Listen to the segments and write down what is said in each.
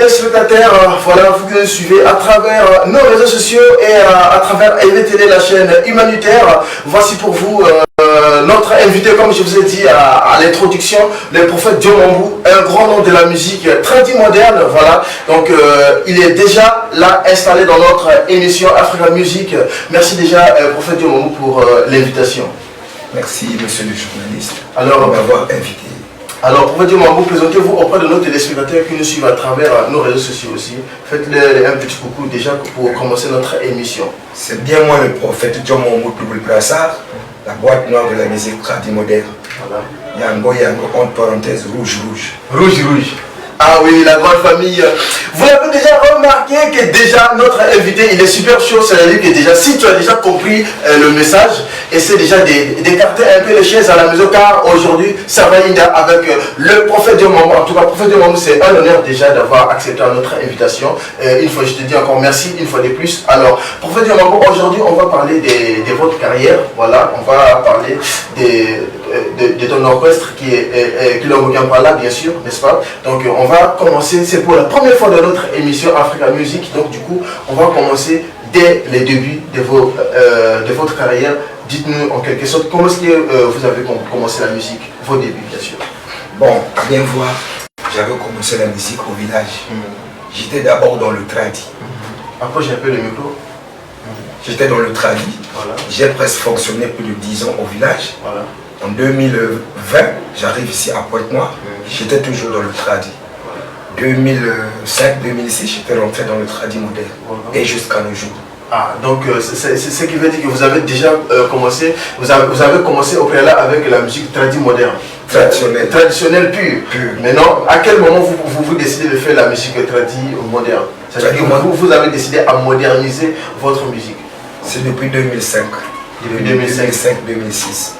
téléspectateurs, voilà, vous qui nous suivez à travers nos réseaux sociaux et à travers EVTV, la chaîne humanitaire. Voici pour vous notre invité, comme je vous ai dit à l'introduction, le prophète John Mambou, un grand nom de la musique tradi moderne. Voilà, donc il est déjà là installé dans notre émission Africa Music. Merci déjà, prophète John Mambou, pour l'invitation. Merci, monsieur le journaliste, alors, de m'avoir invité. Alors, prophète John Mambou, présentez-vous auprès de nos téléspectateurs qui nous suivent à travers nos réseaux sociaux aussi. Faites-le un petit coucou déjà pour commencer notre émission. C'est bien moi le prophète John Mambou Double Brassard, la boîte noire de la musique tradi moderne. Voilà. Yango Yango, entre parenthèses, rouge rouge. Rouge rouge. Ah oui, la grande famille. Vous avez déjà remarqué que déjà notre invité, il est super chaud. C'est-à-dire que déjà, si tu as déjà compris le message, essaie déjà d'écarter un peu les chaises à la maison, car aujourd'hui, ça va y avec le prophète John Mambou. En tout cas, prophète John Mambou, c'est un honneur déjà d'avoir accepté notre invitation. Une fois, je te dis encore merci, une fois de plus. Alors, prophète John Mambou, aujourd'hui, on va parler de votre carrière. Voilà, on va parler de ton orchestre qui est là, bien sûr, n'est-ce pas? Donc, on va commencer, c'est pour la première fois dans notre émission Africa Music, donc du coup, on va commencer dès les débuts de votre carrière. Dites-nous en quelque sorte, comment est-ce que vous avez commencé la musique, vos débuts, bien sûr. Bon, à bien voir, j'avais commencé la musique au village. J'étais d'abord dans le tradi. Approche un peu le micro. J'étais dans le tradi. Voilà. J'ai presque fonctionné plus de 10 ans au village. Voilà. En 2020, j'arrive ici à Pointe-Noire. J'étais toujours dans le tradi. 2005-2006, j'étais rentré dans le tradi moderne. Et jusqu'à nos jours. Ah, donc c'est ce qui veut dire que vous avez déjà commencé, vous avez commencé au préalable avec la musique tradi moderne. Traditionnelle. Traditionnelle pure. Maintenant, à quel moment vous décidez de faire la musique tradi moderne? C'est-à-dire que vous avez décidé à moderniser votre musique. C'est depuis 2005. Depuis 2005-2006.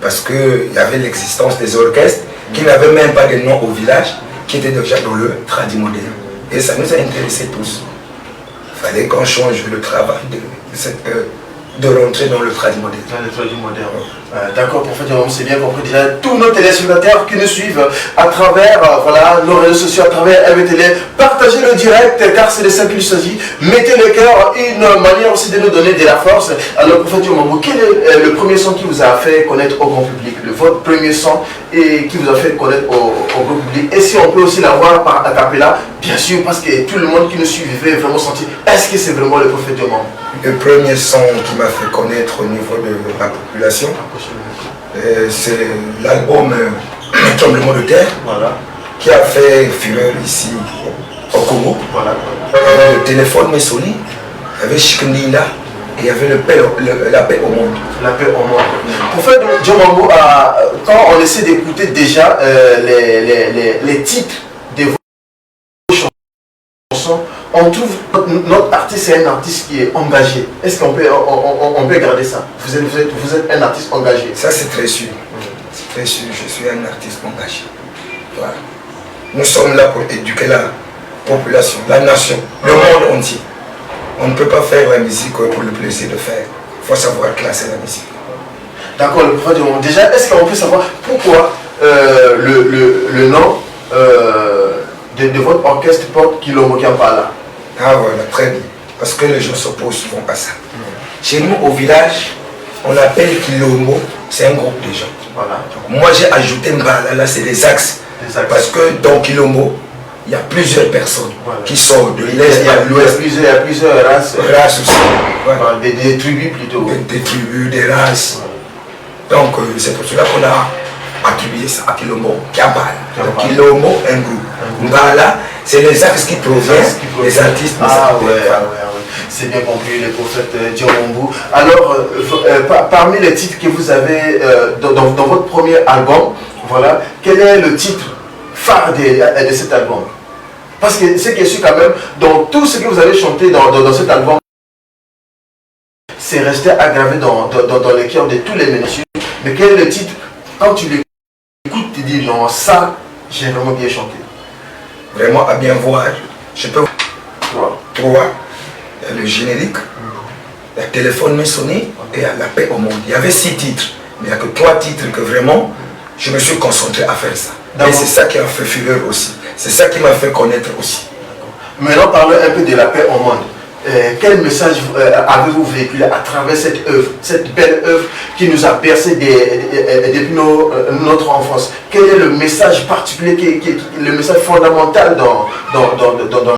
Parce qu'il y avait l'existence des orchestres qui n'avaient même pas de nom au village, qui étaient déjà dans le tradi moderne. Et ça nous a intéressés tous. Il fallait qu'on change le travail de rentrer dans le tradi moderne. Dans le tradi moderne. D'accord, prophète, c'est bien compris déjà. Tous nos téléspectateurs qui nous suivent à travers voilà, nos réseaux sociaux, à travers MTL, partagez le direct car c'est de ça qu'il s'agit. Mettez le cœur, une manière aussi de nous donner de la force. Alors, prophète Mambou, quel est le premier son qui vous a fait connaître au grand public? Votre premier son et qui vous a fait connaître au grand public? Et si on peut aussi l'avoir par a cappella, bien sûr, parce que tout le monde qui nous suivait vraiment sentir, est-ce que c'est vraiment le prophète Mambou? Le premier son qui m'a fait connaître au niveau de la population, c'est l'album Tremblement de terre, voilà, qui a fait fureur ici au Congo. Voilà. Le téléphone m'est sonné, il y avait Chikndila et il y avait la paix au monde. La paix au monde. Pour faire John Mambou, quand on essaie d'écouter déjà les titres de vos chansons, on trouve notre artiste est un artiste qui est engagé. Est-ce qu'on peut, on peut garder ça? Vous êtes un artiste engagé. Ça c'est très sûr. C'est très sûr, je suis un artiste engagé. Voilà. Nous sommes là pour éduquer la population, la nation, le monde entier. On ne peut pas faire la musique pour le plaisir de faire. Il faut savoir classer la musique. D'accord, le prophète du monde. Déjà, est-ce qu'on peut savoir pourquoi le nom de votre orchestre porte Kilombo Kiampala? Ah voilà, très bien. Parce que les gens s'opposent souvent à ça. Chez nous, au village, on appelle Kilombo, c'est un groupe de gens. Voilà. Donc, moi, j'ai ajouté Mbala, là, c'est des axes. Parce que dans Kilombo, il y a plusieurs personnes qui sont de l'Est à l'Ouest. Il y a plusieurs races. Races aussi. Voilà. Des tribus plutôt. Des tribus, des races. Voilà. Donc, c'est pour cela qu'on a attribué ça à Kilombo, Kiampala. Kilombo, un groupe. Mbala, c'est les axes qui proviennent des artistes. Ah ouais, c'est bien compris, le prophète John Mambou. Alors, parmi les titres que vous avez dans votre premier album, voilà, quel est le titre phare de cet album? Parce que ce qui est sûr quand même, dans tout ce que vous avez chanté dans cet album, c'est resté aggravé dans les cœurs de tous les messieurs. Mais quel est le titre? Quand tu l'écoutes, tu dis non, ça, j'ai vraiment bien chanté. Vraiment à bien voir, je peux voir 3, le générique, le téléphone m'est sonné et la paix au monde. Il y avait 6 titres, mais il n'y a que 3 titres que vraiment je me suis concentré à faire ça. Et c'est ça qui a fait fureur aussi. C'est ça qui m'a fait connaître aussi. Maintenant, parlons un peu de la paix au monde. Quel message avez-vous véhiculé à travers cette œuvre, cette belle œuvre qui nous a bercé depuis notre enfance? Quel est le message particulier, le message fondamental dans